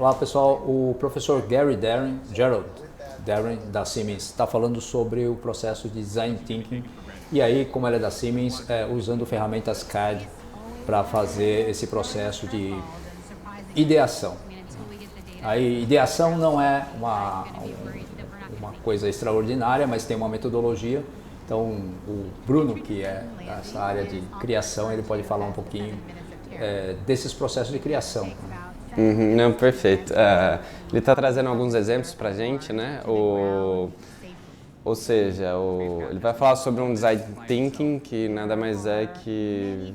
Olá pessoal, o professor Gerald Darren da Siemens está falando sobre o processo de Design Thinking e aí, como ele é da Siemens, usando ferramentas CAD para fazer esse processo de ideação. Aí, ideação não é uma coisa extraordinária, mas tem uma metodologia. Então, o Bruno, que é dessa área de criação, ele pode falar um pouquinho desses processos de criação. Não, perfeito. Ele está trazendo alguns exemplos para a gente, né? Ou seja, ele vai falar sobre um design thinking, que nada mais é que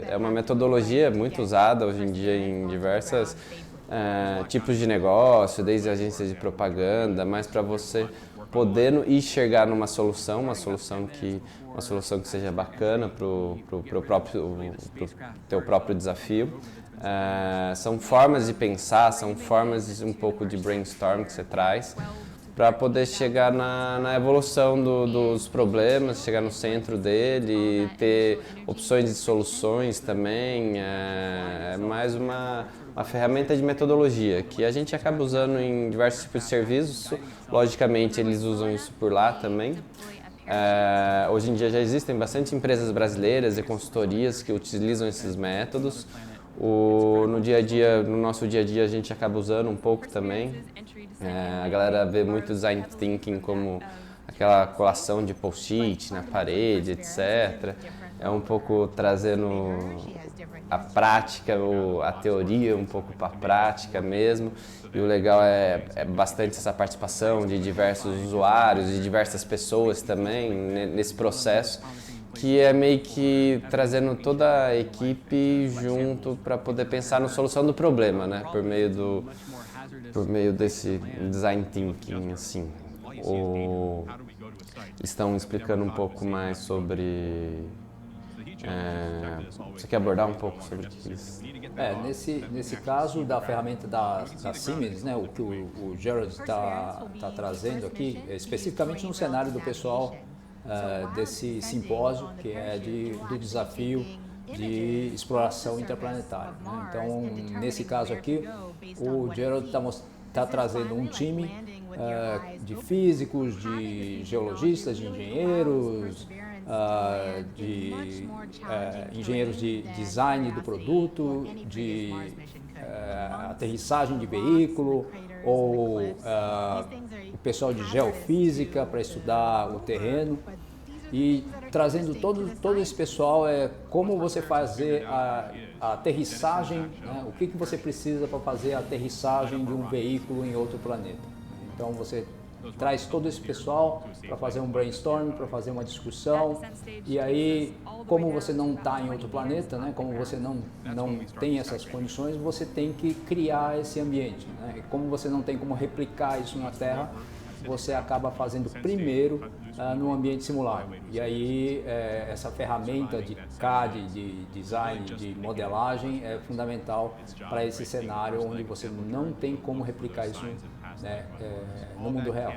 é uma metodologia muito usada hoje em dia em diversos tipos de negócio, desde agências de propaganda, mas para você poder enxergar numa solução, uma solução que seja bacana para o teu próprio desafio. São formas de pensar, são formas de um pouco de brainstorm que você traz para poder chegar na evolução dos problemas, chegar no centro dele, ter opções de soluções também. É mais uma ferramenta de metodologia que a gente acaba usando em diversos tipos de serviços. Logicamente, eles usam isso por lá também. Hoje em dia já existem bastante empresas brasileiras e consultorias que utilizam esses métodos. No nosso dia a dia a gente acaba usando um pouco também. A galera vê muito design thinking como aquela colação de post-it na parede, etc. É um pouco trazendo a prática, a teoria um pouco para a prática mesmo. E o legal é bastante essa participação de diversos usuários, de diversas pessoas também nesse processo, que é meio que trazendo toda a equipe junto para poder pensar na solução do problema, né? Por meio desse design thinking, assim. Estão explicando um pouco mais sobre... você quer abordar um pouco sobre isso? Nesse caso da ferramenta da Siemens, né, o que o Gerald está trazendo aqui, especificamente no cenário do pessoal desse simpósio, que é do desafio de exploração interplanetária, né? Então, nesse caso aqui, o Gerald está trazendo um time de físicos, de geologistas, de engenheiros, de engenheiros de design do produto, de aterrissagem de veículo, ou o pessoal de geofísica para estudar o terreno, e trazendo todo esse pessoal como você fazer a aterrissagem, né? O que você precisa para fazer a aterrissagem de um veículo em outro planeta. Então você traz todo esse pessoal para fazer um brainstorm, para fazer uma discussão, e aí, como você não está em outro planeta, né, como você não tem essas condições, você tem que criar esse ambiente, né? E como você não tem como replicar isso na Terra, você acaba fazendo primeiro no ambiente simulado. E aí essa ferramenta de CAD, de design, de modelagem é fundamental para esse cenário onde você não tem como replicar isso, né, no mundo real.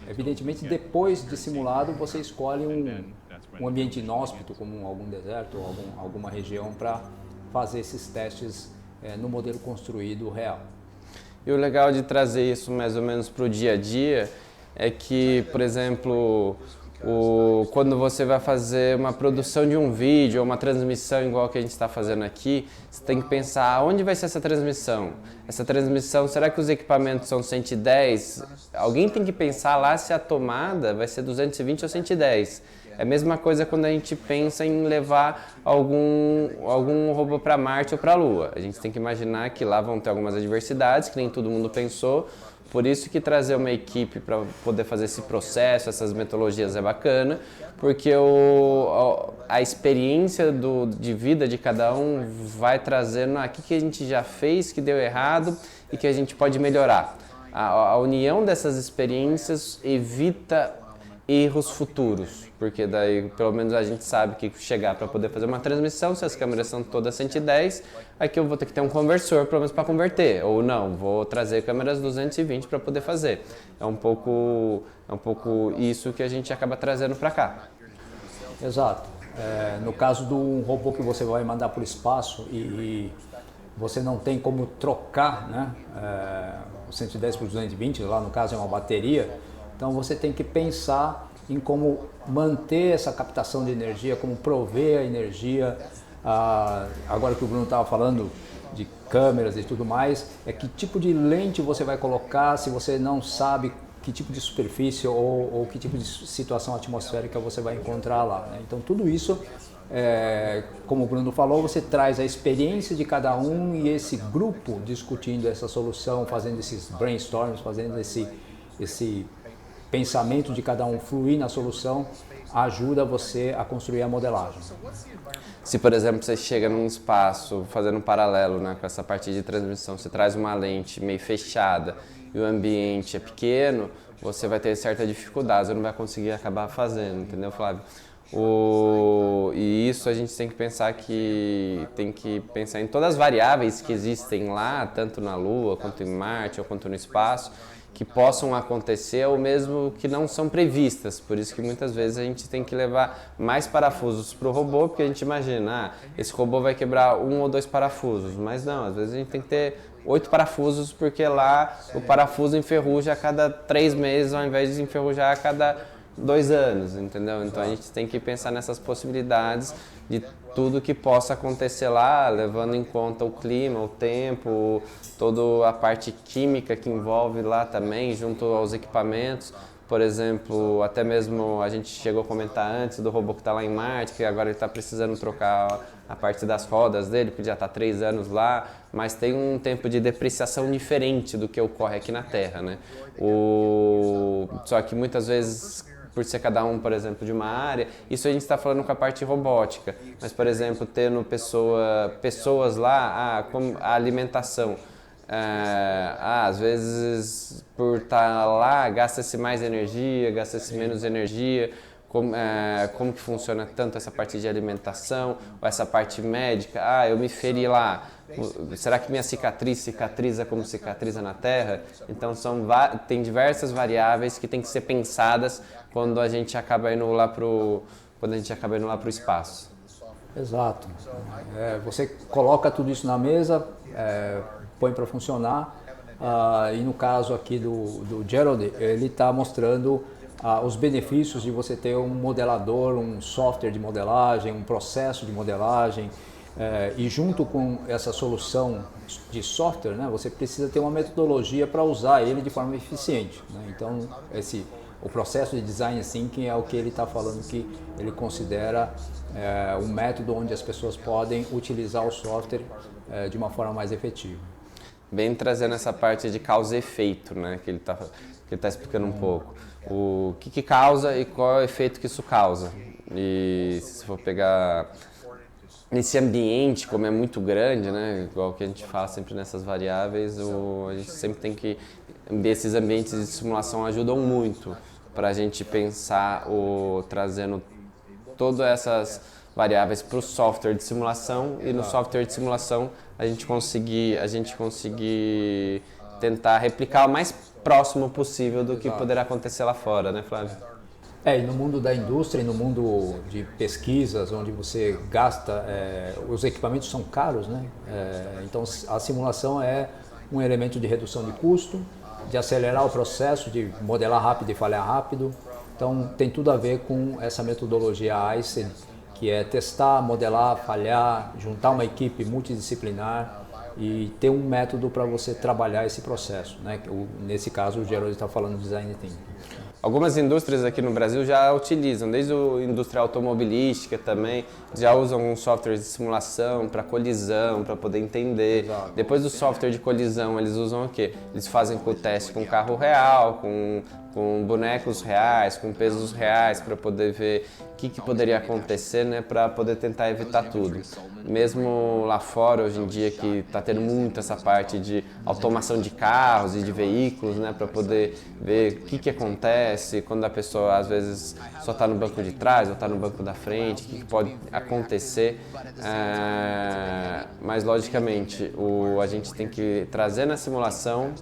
Evidentemente, depois de simulado, você escolhe um ambiente inóspito, como algum deserto ou alguma região, para fazer esses testes no modelo construído real. E o legal de trazer isso mais ou menos para o dia a dia é que, por exemplo, quando você vai fazer uma produção de um vídeo ou uma transmissão igual que a gente está fazendo aqui, você tem que pensar onde vai ser essa transmissão. Essa transmissão, será que os equipamentos são 110? Alguém tem que pensar lá se a tomada vai ser 220 ou 110. É a mesma coisa quando a gente pensa em levar algum robô para Marte ou para a Lua. A gente tem que imaginar que lá vão ter algumas adversidades, que nem todo mundo pensou. Por isso que trazer uma equipe para poder fazer esse processo, essas metodologias é bacana, porque a experiência de vida de cada um vai trazendo o que a gente já fez, que deu errado e que a gente pode melhorar. A união dessas experiências evita erros futuros, porque daí pelo menos a gente sabe que chegar para poder fazer uma transmissão, se as câmeras são todas 110, aqui eu vou ter que ter um conversor pelo menos para converter, ou não, vou trazer câmeras 220 para poder fazer. É um pouco isso que a gente acaba trazendo para cá. Exato. No caso de um robô que você vai mandar para o espaço e você não tem como trocar, né, o 110 por 220, lá no caso é uma bateria, então você tem que pensar em como manter essa captação de energia, como prover a energia. Agora que o Bruno estava falando de câmeras e tudo mais, é que tipo de lente você vai colocar se você não sabe que tipo de superfície ou que tipo de situação atmosférica você vai encontrar lá, né? Então tudo isso, como o Bruno falou, você traz a experiência de cada um e esse grupo discutindo essa solução, fazendo esses brainstorms, fazendo esse pensamento de cada um fluir na solução, ajuda você a construir a modelagem. Se, por exemplo, você chega num espaço, fazendo um paralelo, né, com essa parte de transmissão, você traz uma lente meio fechada e o ambiente é pequeno, você vai ter certa dificuldade, você não vai conseguir acabar fazendo, entendeu, Flávio? E isso a gente tem que pensar em todas as variáveis que existem lá, tanto na Lua, quanto em Marte, ou quanto no espaço, que possam acontecer ou mesmo que não são previstas. Por isso que muitas vezes a gente tem que levar mais parafusos para o robô, porque a gente imagina, esse robô vai quebrar 1 ou 2 parafusos, mas não, às vezes a gente tem que ter 8 parafusos, porque lá o parafuso enferruja a cada 3 meses ao invés de enferrujar a cada 2 anos, entendeu? Então a gente tem que pensar nessas possibilidades de tudo que possa acontecer lá, levando em conta o clima, o tempo, toda a parte química que envolve lá também, junto aos equipamentos. Por exemplo, até mesmo a gente chegou a comentar antes do robô que está lá em Marte, que agora ele está precisando trocar a parte das rodas dele, porque já está 3 anos lá, mas tem um tempo de depreciação diferente do que ocorre aqui na Terra, né? Só que muitas vezes, por ser cada um, por exemplo, de uma área, isso a gente está falando com a parte robótica, mas, por exemplo, tendo pessoas lá, como a alimentação. Às vezes, por estar lá, gasta-se mais energia, gasta-se menos energia. Como que funciona tanto essa parte de alimentação, ou essa parte médica? Eu me feri lá, será que minha cicatriz cicatriza como cicatriza na Terra? Então tem diversas variáveis que têm que ser pensadas quando a gente acaba indo lá pro espaço. Exato. Você coloca tudo isso na mesa, põe para funcionar, e no caso aqui do Gerald, ele está mostrando os benefícios de você ter um modelador, um software de modelagem, um processo de modelagem, e junto com essa solução de software, né, você precisa ter uma metodologia para usar ele de forma eficiente, né? Então o processo de design thinking é o que ele está falando, que ele considera um método onde as pessoas podem utilizar o software de uma forma mais efetiva. Bem trazendo essa parte de causa e efeito, né, que ele tá explicando um pouco. O que causa e qual é o efeito que isso causa. E se for pegar nesse ambiente, como é muito grande, né, igual que a gente fala sempre nessas variáveis, a gente sempre tem que... Esses ambientes de simulação ajudam muito para a gente pensar trazendo todas essas variáveis para o software de simulação, e no software de simulação a gente conseguir tentar replicar o mais próximo possível do que poderá acontecer lá fora, né, Flávio? E no mundo da indústria e no mundo de pesquisas, onde você gasta, os equipamentos são caros, né? Então a simulação é um elemento de redução de custo, de acelerar o processo, de modelar rápido e falhar rápido. Então tem tudo a ver com essa metodologia ICE, que é testar, modelar, falhar, juntar uma equipe multidisciplinar e ter um método para você trabalhar esse processo, né? Nesse caso, o Gerald está falando de design thinking. Algumas indústrias aqui no Brasil já utilizam, desde a indústria automobilística também, já usam um software de simulação para colisão, para poder entender. Exato. Depois do software de colisão, eles usam o quê? Eles fazem o teste com carro real, com bonecos reais, com pesos reais, para poder ver o que poderia acontecer, né, para poder tentar evitar tudo. Mesmo lá fora, hoje em dia, que está tendo muito essa parte de automação de carros e de veículos, né, para poder ver o que acontece quando a pessoa, às vezes, só está no banco de trás ou está no banco da frente, o que pode acontecer. Mas, logicamente, a gente tem que trazer na simulação,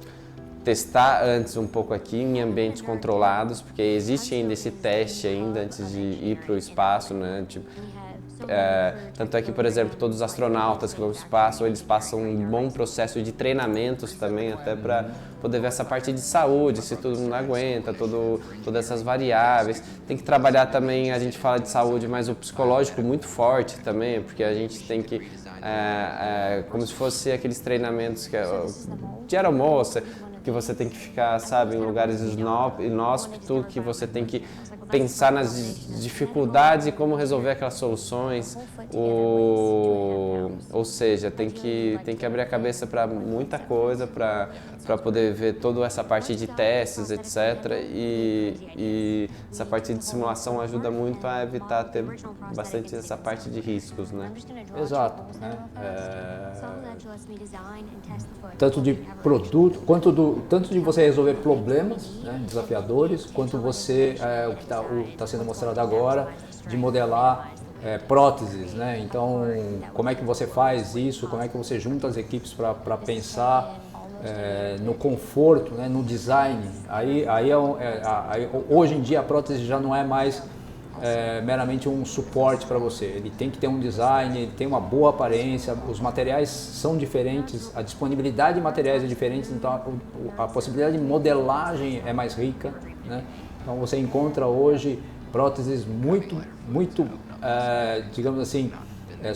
testar antes um pouco aqui em ambientes controlados, porque existe ainda esse teste ainda antes de ir para o espaço, né? Tipo, Tanto é que, por exemplo, todos os astronautas que vão para o espaço, eles passam um bom processo de treinamentos também, até para poder ver essa parte de saúde, se todo mundo aguenta, todas essas variáveis. Tem que trabalhar também, a gente fala de saúde, mas o psicológico muito forte também, porque a gente tem que, como se fosse aqueles treinamentos de aeromoça, que você tem que ficar, sabe, em lugares inóspitos, que você tem que pensar nas dificuldades e como resolver aquelas soluções, ou seja, tem que abrir a cabeça para muita coisa, para poder ver toda essa parte de testes, etc. E essa parte de simulação ajuda muito a evitar ter bastante essa parte de riscos, né? Exato, né? Tanto de produto, tanto de você resolver problemas, né, desafiadores, quanto você, o que está sendo mostrado agora, de modelar próteses, né? Então, como é que você faz isso, como é que você junta as equipes para pensar no conforto, né, no design. Aí, hoje em dia a prótese já não é mais meramente um suporte para você, ele tem que ter um design, ele tem uma boa aparência, os materiais são diferentes, a disponibilidade de materiais é diferente, então a possibilidade de modelagem é mais rica, né? Então você encontra hoje próteses muito digamos assim,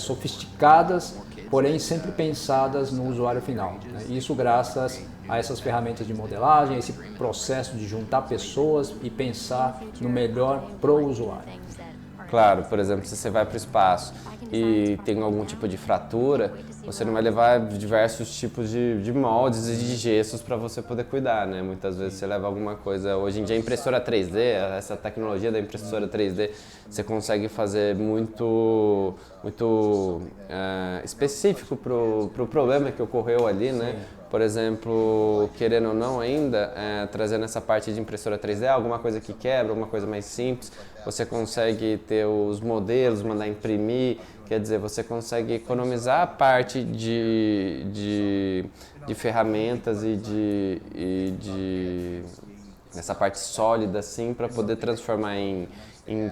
sofisticadas, porém sempre pensadas no usuário final, né? Isso graças a essas ferramentas de modelagem, esse processo de juntar pessoas e pensar no melhor para o usuário. Claro, por exemplo, se você vai para o espaço e tem algum tipo de fratura, você não vai levar diversos tipos de moldes e de gessos para você poder cuidar, né? Muitas vezes você leva alguma coisa, hoje em dia a impressora 3D, essa tecnologia da impressora 3D, você consegue fazer muito específico para o problema que ocorreu ali, né? Por exemplo, querendo ou não ainda, trazendo essa parte de impressora 3D, alguma coisa que quebra, alguma coisa mais simples, você consegue ter os modelos, mandar imprimir, quer dizer, você consegue economizar a parte de ferramentas e essa parte sólida assim, para poder transformar em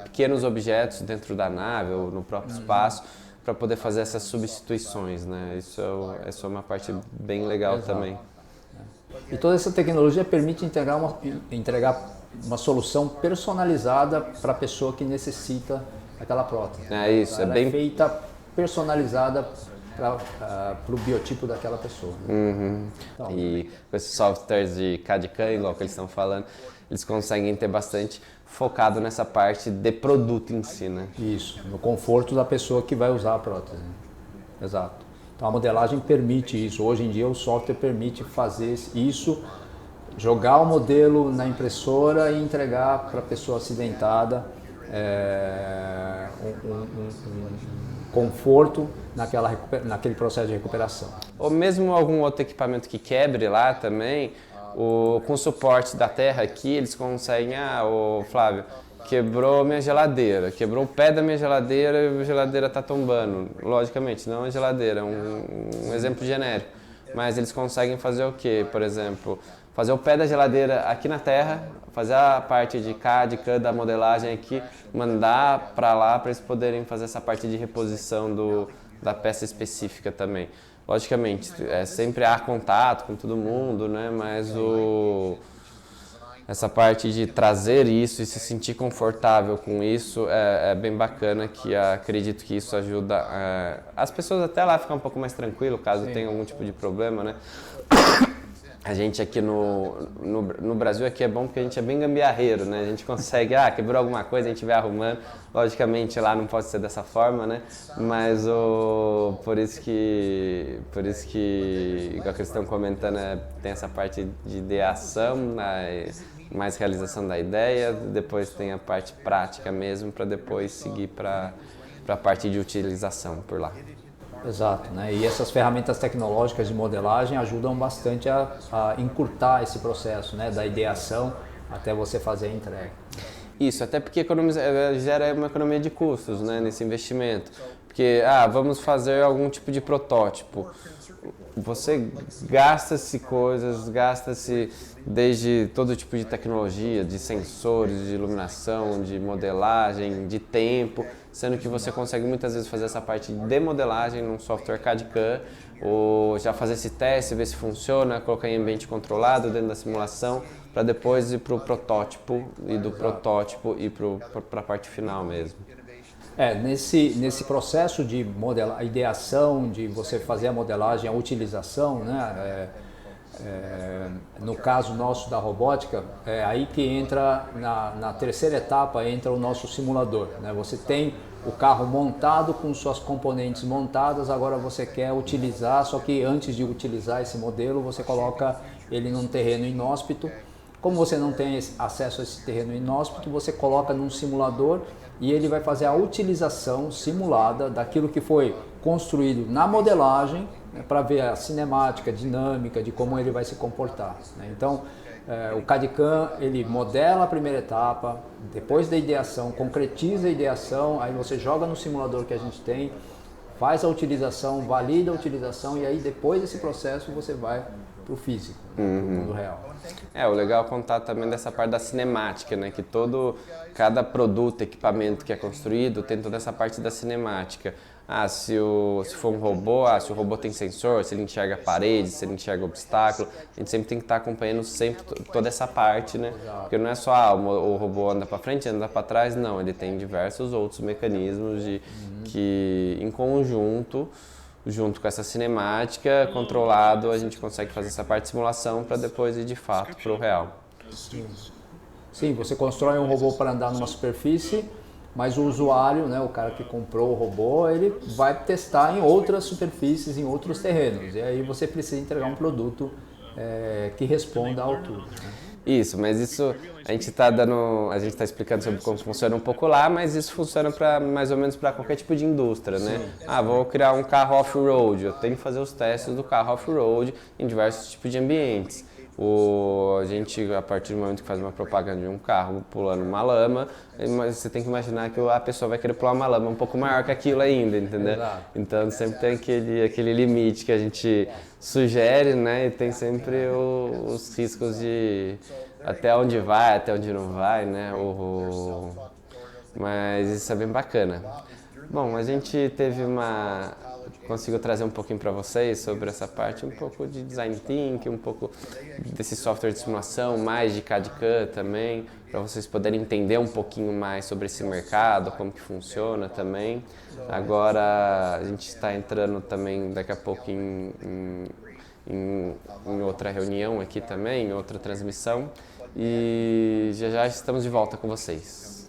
pequenos objetos dentro da nave ou no próprio espaço, para poder fazer essas substituições, né? Isso é uma parte bem legal. Exato. Também. E toda essa tecnologia permite entregar uma solução personalizada para a pessoa que necessita daquela prótese. Isso. Ela é feita personalizada para o biotipo daquela pessoa. Uhum. Então, e com esses softwares de CAD/CAM, igual que eles estão falando, eles conseguem ter bastante focado nessa parte de produto em si, né? Isso, no conforto da pessoa que vai usar a prótese. Exato. Então a modelagem permite isso. Hoje em dia o software permite fazer isso, jogar o modelo na impressora e entregar para a pessoa acidentada um conforto naquele processo de recuperação. Ou mesmo algum outro equipamento que quebre lá também, com o suporte da terra aqui, eles conseguem, Flávio, quebrou minha geladeira, quebrou o pé da minha geladeira e a geladeira está tombando. Logicamente, não a geladeira, um exemplo genérico. Mas eles conseguem fazer o quê? Por exemplo, fazer o pé da geladeira aqui na terra, fazer a parte de CAD, CAM da modelagem aqui, mandar para lá para eles poderem fazer essa parte de reposição da peça específica também. Logicamente, sempre há contato com todo mundo, né? Mas essa parte de trazer isso e se sentir confortável com isso é bem bacana, que acredito que isso ajuda as pessoas até lá ficar um pouco mais tranquilo, caso tenha algum tipo de problema, né? A gente aqui no Brasil aqui é bom porque a gente é bem gambiarreiro, né? A gente consegue, quebrou alguma coisa, a gente vai arrumando. Logicamente lá não pode ser dessa forma, né? Mas por isso que, igual que eles estão comentando, tem essa parte de ideação, mais realização da ideia, depois tem a parte prática mesmo, para depois seguir para a parte de utilização por lá. Exato, né? E essas ferramentas tecnológicas de modelagem ajudam bastante a encurtar esse processo, né? Da ideação até você fazer a entrega. Isso, até porque gera uma economia de custos, né, nesse investimento. Porque, vamos fazer algum tipo de protótipo. você gasta-se coisas, gasta-se desde todo tipo de tecnologia, de sensores, de iluminação, de modelagem, de tempo, sendo que você consegue muitas vezes fazer essa parte de modelagem num software CAD/CAM, ou já fazer esse teste, ver se funciona, colocar em ambiente controlado dentro da simulação, para depois ir para o protótipo, e do protótipo ir para a parte final mesmo. Nesse processo de ideação, de você fazer a modelagem, a utilização, né? No caso nosso da robótica, é aí que entra, na terceira etapa, entra o nosso simulador, né? Você tem o carro montado com suas componentes montadas, agora você quer utilizar, só que antes de utilizar esse modelo, você coloca ele num terreno inóspito. Como você não tem acesso a esse terreno inóspito, você coloca num simulador e ele vai fazer a utilização simulada daquilo que foi construído na modelagem, né, para ver a cinemática, a dinâmica de como ele vai se comportar, né? Então, o CAD/CAM, ele modela a primeira etapa, depois da ideação, concretiza a ideação, aí você joga no simulador que a gente tem, faz a utilização, valida a utilização e aí depois desse processo você vai para o físico, para o mundo real. O legal é contar também dessa parte da cinemática, né? Que cada produto, equipamento que é construído tem toda essa parte da cinemática. Se for um robô, se o robô tem sensor, se ele enxerga paredes, se ele enxerga obstáculo, a gente sempre tem que estar acompanhando sempre toda essa parte, né? Porque não é só o robô anda para frente, anda para trás, não, ele tem diversos outros mecanismos que em conjunto, junto com essa cinemática, controlado, a gente consegue fazer essa parte de simulação para depois ir de fato para o real. Sim, você constrói um robô para andar numa superfície, mas o usuário, né, o cara que comprou o robô, ele vai testar em outras superfícies, em outros terrenos. E aí você precisa entregar um produto que responda à altura, né? Isso, mas isso a gente está explicando sobre como funciona um pouco lá, mas isso funciona mais ou menos para qualquer tipo de indústria, né? Vou criar um carro off-road, eu tenho que fazer os testes do carro off-road em diversos tipos de ambientes. A gente, a partir do momento que faz uma propaganda de um carro pulando uma lama, você tem que imaginar que a pessoa vai querer pular uma lama um pouco maior que aquilo ainda, entendeu? Exato. Então sempre tem aquele limite que a gente sugere, né? E tem sempre os riscos de até onde vai, até onde não vai, né? Mas isso é bem bacana. Bom, a gente conseguiu trazer um pouquinho para vocês sobre essa parte, um pouco de design thinking, um pouco desse software de simulação, mais de CAD/CAM também, para vocês poderem entender um pouquinho mais sobre esse mercado, como que funciona também. Agora a gente está entrando também daqui a pouco em outra reunião aqui também, em outra transmissão, e já estamos de volta com vocês.